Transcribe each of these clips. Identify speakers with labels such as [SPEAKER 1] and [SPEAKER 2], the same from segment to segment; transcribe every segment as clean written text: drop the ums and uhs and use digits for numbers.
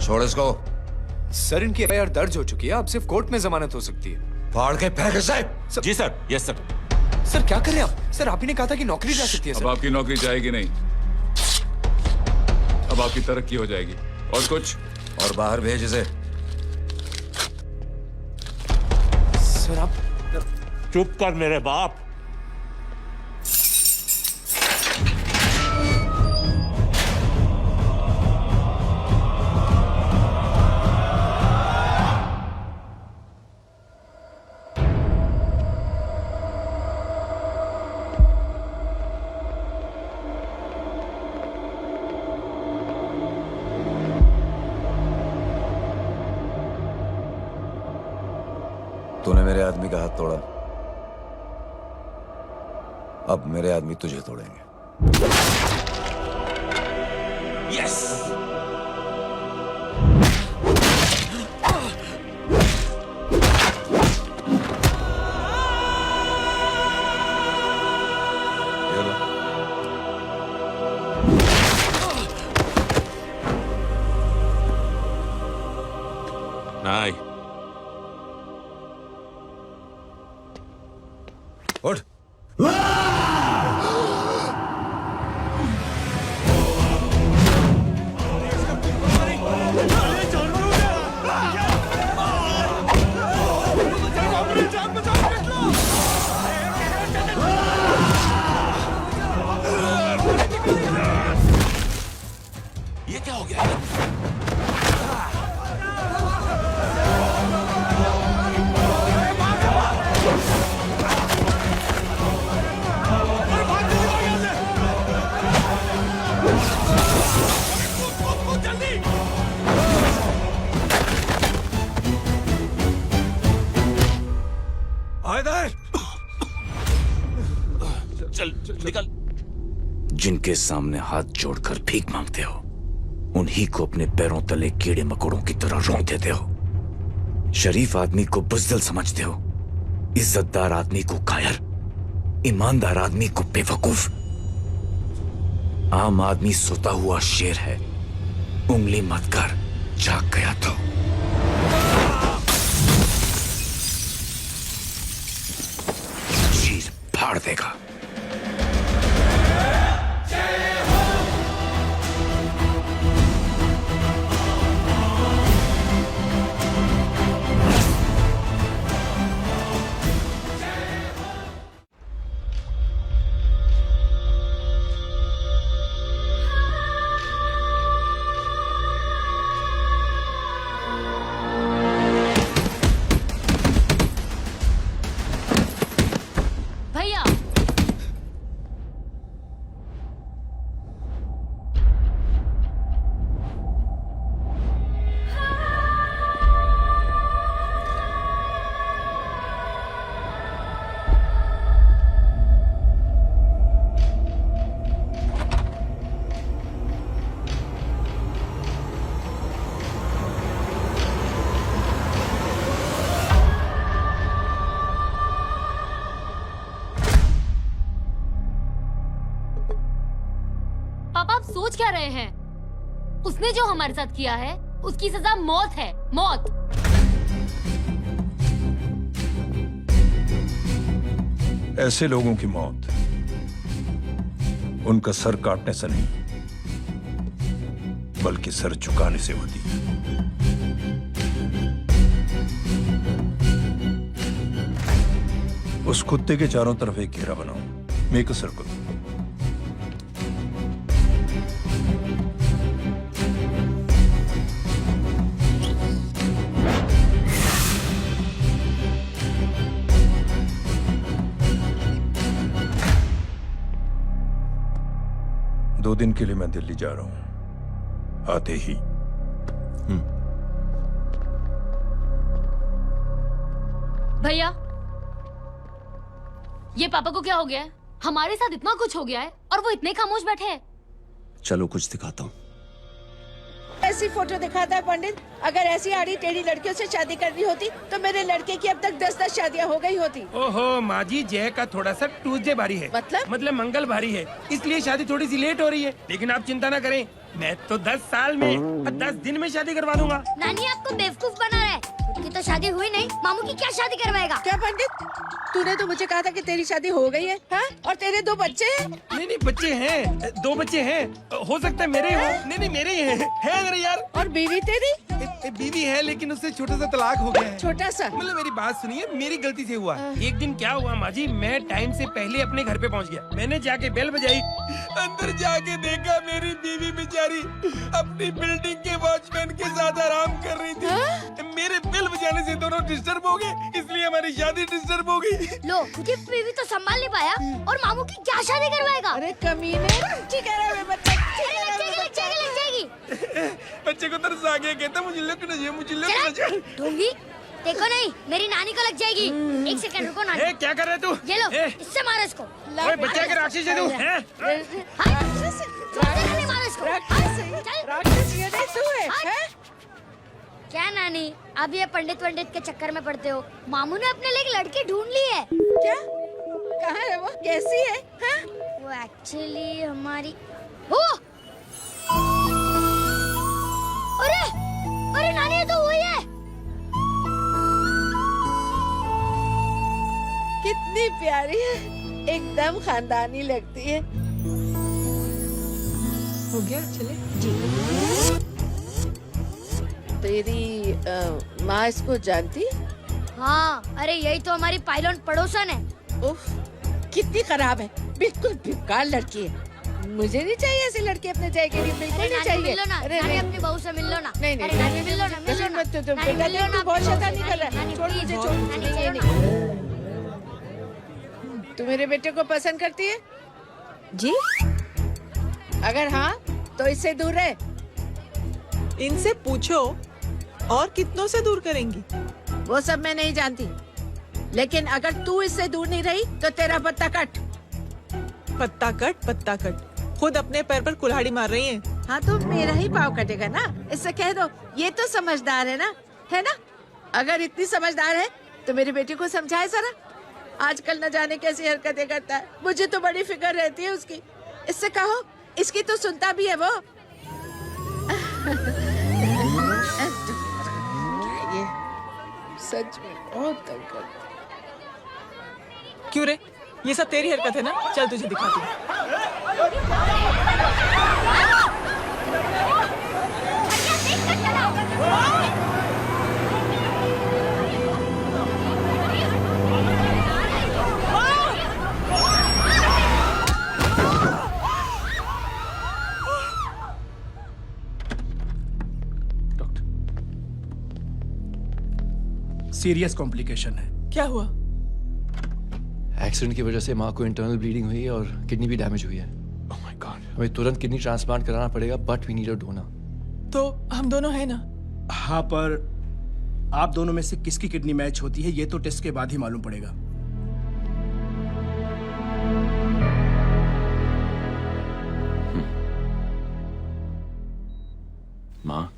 [SPEAKER 1] छोड़ इसको।
[SPEAKER 2] सर इनकी एफआईआर दर्ज हो चुकी है, अब सिर्फ कोर्ट में जमानत हो सकती है।
[SPEAKER 1] फाड़ के फेंक इसे।
[SPEAKER 3] जी सर। Yes sir.
[SPEAKER 2] सर क्या कर रहे हैं आप? सर आप ही ने कहा था कि नौकरी जा सकती है।
[SPEAKER 4] अब आपकी नौकरी जाएगी नहीं, अब आपकी तरक्की हो जाएगी। और कुछ?
[SPEAKER 1] और बाहर भेज इसे।
[SPEAKER 2] सर आप
[SPEAKER 3] चुप कर मेरे बाप।
[SPEAKER 1] तूने मेरे आदमी का हाथ तोड़ा, अब मेरे आदमी तुझे तोड़ेंगे।
[SPEAKER 3] यस। नहीं।
[SPEAKER 1] उठ।
[SPEAKER 3] ये क्या हो गया? चल निकल।
[SPEAKER 5] जिनके सामने हाथ जोड़कर भीख मांगते हो, उन्हीं को अपने पैरों तले कीड़े मकोड़ों की तरह रौंद देते हो। शरीफ आदमी को बुज़दिल समझते हो, इज्जतदार आदमी को कायर, ईमानदार आदमी को बेवकूफ। आम आदमी सोता हुआ शेर है, उंगली मत कर, जाग गया तो। चीर फाड़ देगा।
[SPEAKER 6] भैया पापा आप सोच क्या रहे हैं? उसने जो हमारे साथ किया है उसकी सजा मौत है, मौत।
[SPEAKER 7] ऐसे लोगों की मौत उनका सर काटने से नहीं, बल्कि सर झुकाने से होती है। उस कुत्ते के चारों तरफ एक घेरा बनाओ, मेक अ सर्कल। दो दिन के लिए मैं दिल्ली जा रहा हूं, आते ही।
[SPEAKER 6] भैया ये पापा को क्या हो गया है? हमारे साथ इतना कुछ हो गया है और वो इतने खामोश बैठे हैं।
[SPEAKER 5] चलो कुछ दिखाता हूँ।
[SPEAKER 8] ऐसी फोटो दिखाता है पंडित। अगर ऐसी आड़ी टेढ़ी लड़कियों से शादी करनी होती तो मेरे लड़के की अब तक 10-10 शादियां हो गई होती।
[SPEAKER 9] ओहो माँ जी, जय का थोड़ा सा ट्यूसडे भारी है। मतलब मंगल भारी है, इसलिए शादी थोड़ी सी लेट हो रही है। लेकिन आप चिंता ना करें, मैं तो 10 साल में और 10 दिन में शादी करवा दूंगा।
[SPEAKER 10] नानी आपको बेवकूफ बना रहा है। खुद की तो शादी हुई नहीं, मामू की क्या शादी करवाएगा?
[SPEAKER 8] क्या पंडित, तूने तो मुझे कहा था कि तेरी शादी हो गई है, हाँ? और तेरे 2 बच्चे हैं।
[SPEAKER 9] नहीं बच्चे हैं, 2 बच्चे हैं, हो सकता है मेरे हो। नहीं मेरे ही है मेरे यार।
[SPEAKER 8] और बीवी तेरी?
[SPEAKER 9] बीवी है लेकिन उससे छोटा सा तलाक हो गया है।
[SPEAKER 8] छोटा सा?
[SPEAKER 9] मतलब मेरी बात सुनिए, मेरी गलती से हुआ। एक दिन क्या हुआ माँ जी, मैं टाइम से पहले अपने घर पे पहुँच गया। मैंने जाके बेल बजाई, अंदर जाके देखा मेरी बीवी बेचारी अपनी बिल्डिंग के वॉचमैन के साथ आराम कर रही थी। मेरे बेल बजाने से दोनों डिस्टर्ब हो गए, इसलिए हमारी शादी डिस्टर्ब हो गई।
[SPEAKER 10] लो, मुझे बीवी तो संभाल नहीं पाया और मामू की क्या शादी करवाएगा?
[SPEAKER 8] अरे कमीने, ठीक है रे बच्चा,
[SPEAKER 10] लग जाएगी।
[SPEAKER 9] बच्चे को तरस आ गया, कहता मुझे लगना चाहिए, मुझे लगना चाहिए।
[SPEAKER 10] ढोंगी, देखो नहीं, मेरी नानी को लग जाएगी। 1 सेकंड रुको नानी।
[SPEAKER 9] ए, क्या कर रहे तू?
[SPEAKER 10] ये लो,
[SPEAKER 9] ए,
[SPEAKER 10] इससे मारो इसको।
[SPEAKER 9] ओए बच्चा के राक्षस है तू, हैं?
[SPEAKER 10] मारो इसको।
[SPEAKER 8] राक्षस ये नहीं तू है, हैं?
[SPEAKER 10] क्या नानी, अब ये पंडित के चक्कर में पड़ते हो? मामू ने अपने लिए एक लड़की ढूंढ ली है।
[SPEAKER 8] क्या? कहाँ है वो? कैसी है, हैं?
[SPEAKER 10] वो एक्चुअली हमारी हो। अरे नानी, ये तो वही है।
[SPEAKER 8] कितनी प्यारी है, एकदम खानदानी लगती है।
[SPEAKER 11] हो गया, चले।
[SPEAKER 8] तेरी माँ इसको जानती?
[SPEAKER 10] हाँ, अरे यही तो हमारी पायलट पड़ोसन है।
[SPEAKER 8] उफ, कितनी खराब है, बिल्कुल बेकार लड़की है। मुझे नहीं चाहिए ऐसी लड़की अपने जाएगी, बिल्कुल नहीं चाहिए।
[SPEAKER 10] मिल लो ना, नानी अपनी बहू से मिल लो ना।
[SPEAKER 8] नहीं
[SPEAKER 10] अरे नानी मिल लो ना, मिल लो ना।
[SPEAKER 8] मत तो
[SPEAKER 10] नानी
[SPEAKER 8] बेटा
[SPEAKER 10] मिल लो
[SPEAKER 8] देख,
[SPEAKER 10] ना,
[SPEAKER 8] तू बहुत
[SPEAKER 10] अपनी बहू
[SPEAKER 8] शैतानी
[SPEAKER 10] से।
[SPEAKER 8] कर रहा है।
[SPEAKER 10] नानी,
[SPEAKER 8] छोड़
[SPEAKER 10] प्लीज,
[SPEAKER 8] मुझे,
[SPEAKER 10] छोड़,
[SPEAKER 8] छोड़
[SPEAKER 10] नानी,
[SPEAKER 8] मुझे, ये
[SPEAKER 10] चलो ना।
[SPEAKER 8] नहीं। तू मेरे बेटे को पसंद करती है?
[SPEAKER 11] जी?
[SPEAKER 8] अगर हाँ तो इससे दूर रहे।
[SPEAKER 11] इनसे पूछो, और कितनों से दूर करेंगी?
[SPEAKER 8] वो सब मैं नहीं जानती, लेकिन अगर तू इससे दूर नहीं रही तो तेरा पत्ता कट।
[SPEAKER 11] पत्ता कट, खुद अपने पैर पर कुल्हाड़ी मार रही हैं।
[SPEAKER 8] हाँ तो मेरा ही पाँव कटेगा ना, इससे कह दो ये तो समझदार है ना, है ना? अगर इतनी समझदार है तो मेरे बेटे को समझाए जरा। आजकल न जाने कैसी हरकतें करता है, मुझे तो बड़ी फिक्र रहती है उसकी। इससे कहो, इसकी तो सुनता भी है वो। ये सच में बहुत तंग करता है।
[SPEAKER 11] क्यों रे, ये सब तेरी हरकत है ना? चल तुझे दिखाती हूँ।
[SPEAKER 9] सीरियस कॉम्प्लिकेशन है।
[SPEAKER 11] क्या हुआ?
[SPEAKER 12] एक्सीडेंट की वजह से माँ को इंटरनल ब्लीडिंग हुई है और किडनी भी डैमेज हुई है।
[SPEAKER 9] Oh my god.
[SPEAKER 12] हमें तुरंत किडनी ट्रांसप्लांट कराना पड़ेगा, but we need a donor.
[SPEAKER 11] तो हम दोनों हैं ना?
[SPEAKER 9] हाँ, पर आप दोनों में से किसकी किडनी मैच होती है ये तो टेस्ट के बाद ही मालूम पड़ेगा।
[SPEAKER 12] माँ,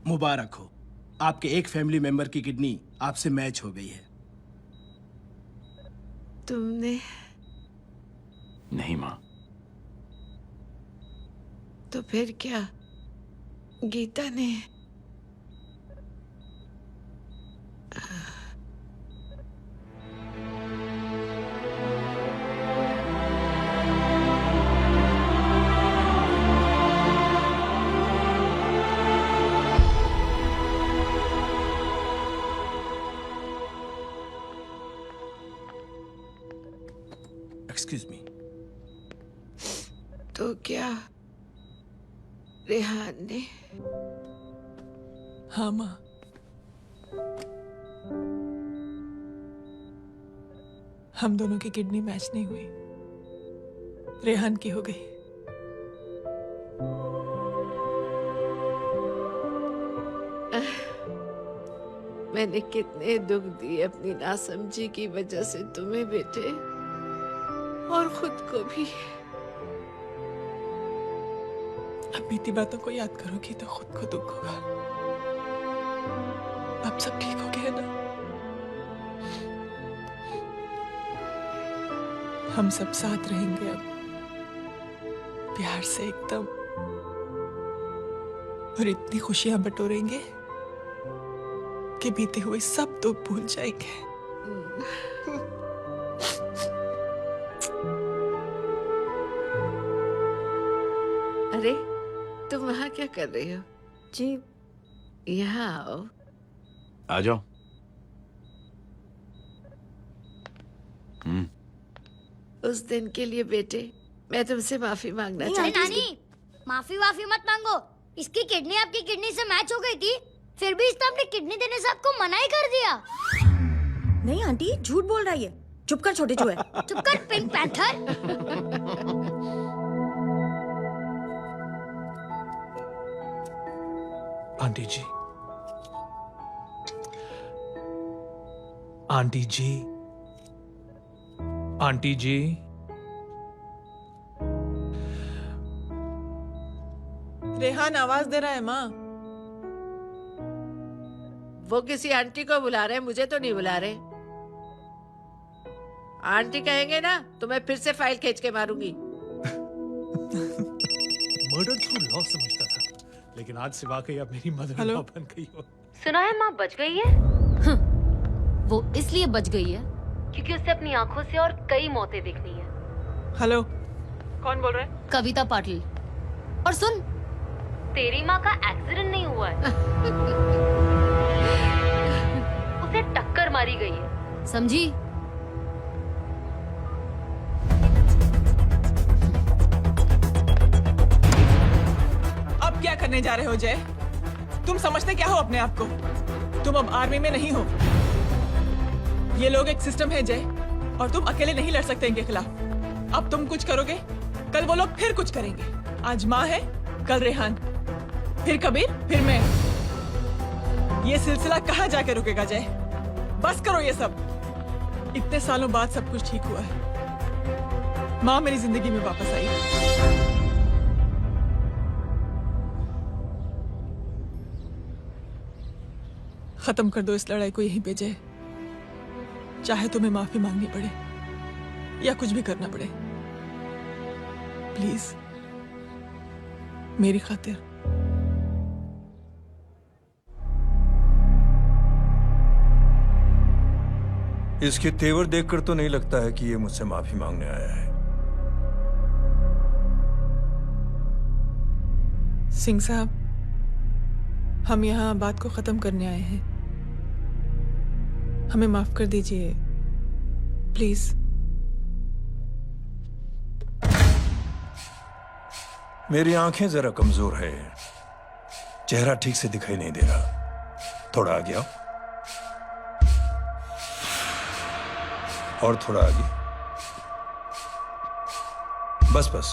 [SPEAKER 9] मुबारक हो, आपके एक फैमिली मेंबर की किडनी आपसे मैच हो गई है।
[SPEAKER 8] तुमने?
[SPEAKER 12] नहीं माँ।
[SPEAKER 8] तो फिर क्या? गीता ने?
[SPEAKER 9] Excuse me.
[SPEAKER 8] तो क्या रेहान ने?
[SPEAKER 11] हाँ माँ, हम दोनों की किडनी मैच नहीं हुई, रेहान की हो गई।
[SPEAKER 8] मैंने कितने दुख दिए अपनी नासमझी की वजह से तुम्हें बेटे, और खुद को भी।
[SPEAKER 11] अब बीती बातों को याद करोगी तो खुद को दुख होगा। अब सब ठीक हो गया ना? हम सब साथ रहेंगे अब, प्यार से एकदम, और इतनी खुशियां बटोरेंगे कि बीते हुए सब दुख भूल जाएंगे।
[SPEAKER 8] अरे तुम वहाँ क्या कर रही हो?
[SPEAKER 10] जी
[SPEAKER 8] यहाँ आओ।
[SPEAKER 12] आ जाओ।
[SPEAKER 8] उस दिन के लिए बेटे मैं तुमसे माफी मांगना
[SPEAKER 10] अरे
[SPEAKER 8] चाहती
[SPEAKER 10] नानी, माफी वाफी मत मांगो। इसकी किडनी आपकी किडनी से मैच हो गई थी, फिर भी इसने अपनी किडनी देने से आपको मना ही कर दिया।
[SPEAKER 13] नहीं आंटी, झूठ बोल रही है। चुप कर छोटे चूहे।
[SPEAKER 10] चुप कर पिंक पैंथर।
[SPEAKER 2] आंटी जी, आंटी जी, आंटी जी,
[SPEAKER 11] रेहान आवाज दे रहा है माँ।
[SPEAKER 8] वो किसी आंटी को बुला रहे हैं, मुझे तो नहीं बुला रहे। आंटी कहेंगे ना तो मैं फिर से फाइल खींच के मारूंगी।
[SPEAKER 2] मर्डर थ्रू लॉ समझता था, लेकिन आज से वाकई अब मेरी मदर इन लॉ बन गई हो।
[SPEAKER 6] सुना है माँ बच गई है। वो इसलिए बच गई है क्योंकि उसे अपनी आंखों से और कई मौतें देखनी है।
[SPEAKER 11] हेलो, कौन बोल रहे हैं?
[SPEAKER 6] कविता पाटिल। और सुन, तेरी माँ का एक्सीडेंट नहीं हुआ है, उसे टक्कर मारी गई है, समझी?
[SPEAKER 11] अब क्या करने जा रहे हो जय? तुम समझते क्या हो अपने आप को? तुम अब आर्मी में नहीं हो। ये लोग एक सिस्टम है जय, और तुम अकेले नहीं लड़ सकते इनके खिलाफ। अब तुम कुछ करोगे, कल वो लोग फिर कुछ करेंगे। आज माँ है, कल रेहान, फिर कबीर, फिर मैं। ये सिलसिला कहाँ जाके रुकेगा जय? बस करो ये सब। इतने सालों बाद सब कुछ ठीक हुआ है। माँ मेरी जिंदगी में वापस आई। खत्म कर दो इस लड़ाई को यहीं पे जय। चाहे तुम्हें माफी मांगनी पड़े या कुछ भी करना पड़े, प्लीज मेरी खातिर।
[SPEAKER 7] इसके तेवर देखकर तो नहीं लगता है कि ये मुझसे माफी मांगने आया है।
[SPEAKER 11] सिंह साहब, हम यहाँ बात को खत्म करने आए हैं। हमें माफ कर दीजिए प्लीज।
[SPEAKER 7] मेरी आंखें जरा कमजोर है, चेहरा ठीक से दिखाई नहीं दे रहा। थोड़ा आगे आओ, और थोड़ा आगे। बस बस।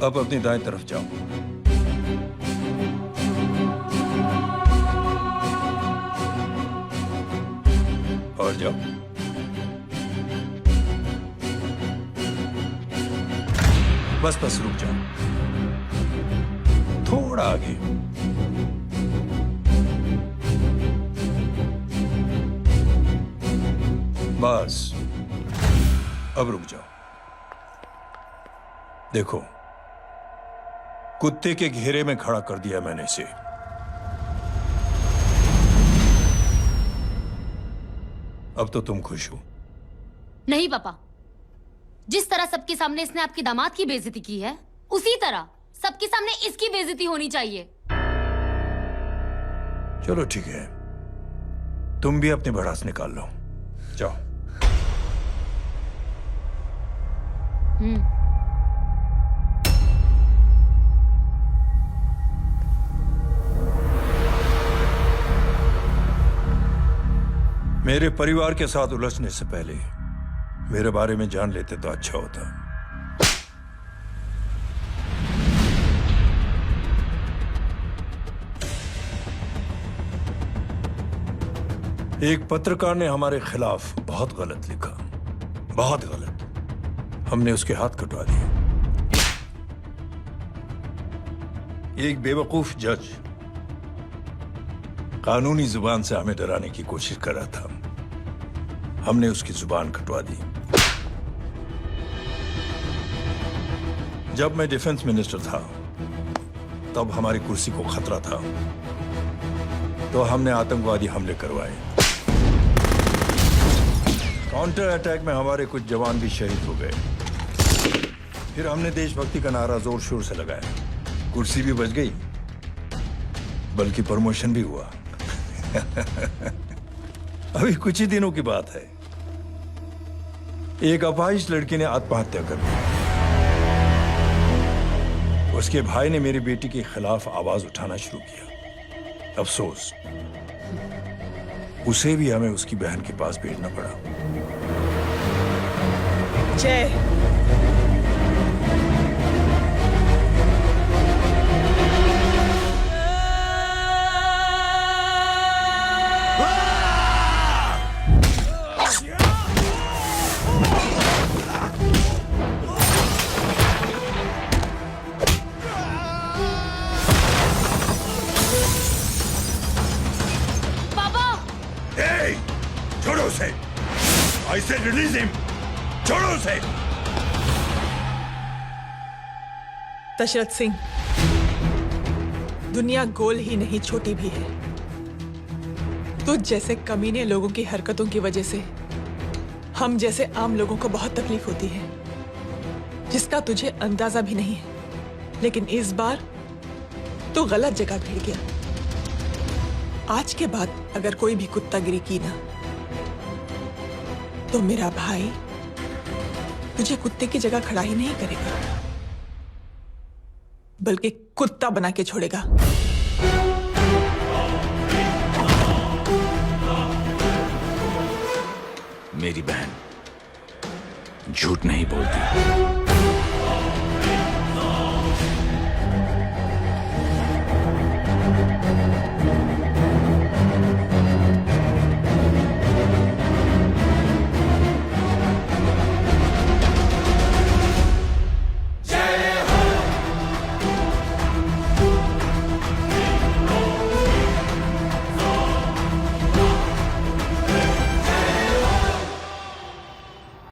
[SPEAKER 7] अब अपनी दाएं तरफ जाओ। और जाओ। बस बस रुक जाओ, थोड़ा आगे। बस अब रुक जाओ। देखो, कुत्ते के घेरे में खड़ा कर दिया मैंने इसे। अब तो तुम खुश हो?
[SPEAKER 6] नहीं पापा, जिस तरह सबके सामने इसने आपकी दामाद की बेइज्जती की है, उसी तरह सबके सामने इसकी बेइज्जती होनी चाहिए।
[SPEAKER 7] चलो ठीक है, तुम भी अपनी भड़ास निकाल लो। जाओ। मेरे परिवार के साथ उलझने से पहले मेरे बारे में जान लेते तो अच्छा होता। एक पत्रकार ने हमारे खिलाफ बहुत गलत लिखा, बहुत गलत। हमने उसके हाथ कटवा दिए। एक बेवकूफ जज कानूनी जुबान से हमें डराने की कोशिश कर रहा था। हमने उसकी जुबान कटवा दी। जब मैं डिफेंस मिनिस्टर था तब हमारी कुर्सी को खतरा था, तो हमने आतंकवादी हमले करवाए। काउंटर अटैक में हमारे कुछ जवान भी शहीद हो गए। फिर हमने देशभक्ति का नारा जोर शोर से लगाया। कुर्सी भी बच गई, बल्कि प्रमोशन भी हुआ। अभी कुछ ही दिनों की बात है, एक अपाहिज लड़की ने आत्महत्या कर ली। उसके भाई ने मेरी बेटी के खिलाफ आवाज उठाना शुरू किया। अफसोस, उसे भी हमें उसकी बहन के पास भेजना पड़ा।
[SPEAKER 11] जय,
[SPEAKER 7] छोड़ो उसे। I said release him. छोड़ो उसे।
[SPEAKER 11] दशरथ सिंह, दुनिया गोल ही नहीं छोटी भी है। तुझ जैसे कमीने लोगों की हरकतों की वजह से हम जैसे आम लोगों को बहुत तकलीफ होती है, जिसका तुझे अंदाजा भी नहीं है। लेकिन इस बार तो गलत जगह भिड़ गया। आज के बाद अगर कोई भी कुत्तागिरी की ना, तो मेरा भाई तुझे कुत्ते की जगह खड़ा ही नहीं करेगा, बल्कि कुत्ता बना के छोड़ेगा।
[SPEAKER 5] मेरी बहन झूठ नहीं बोलती।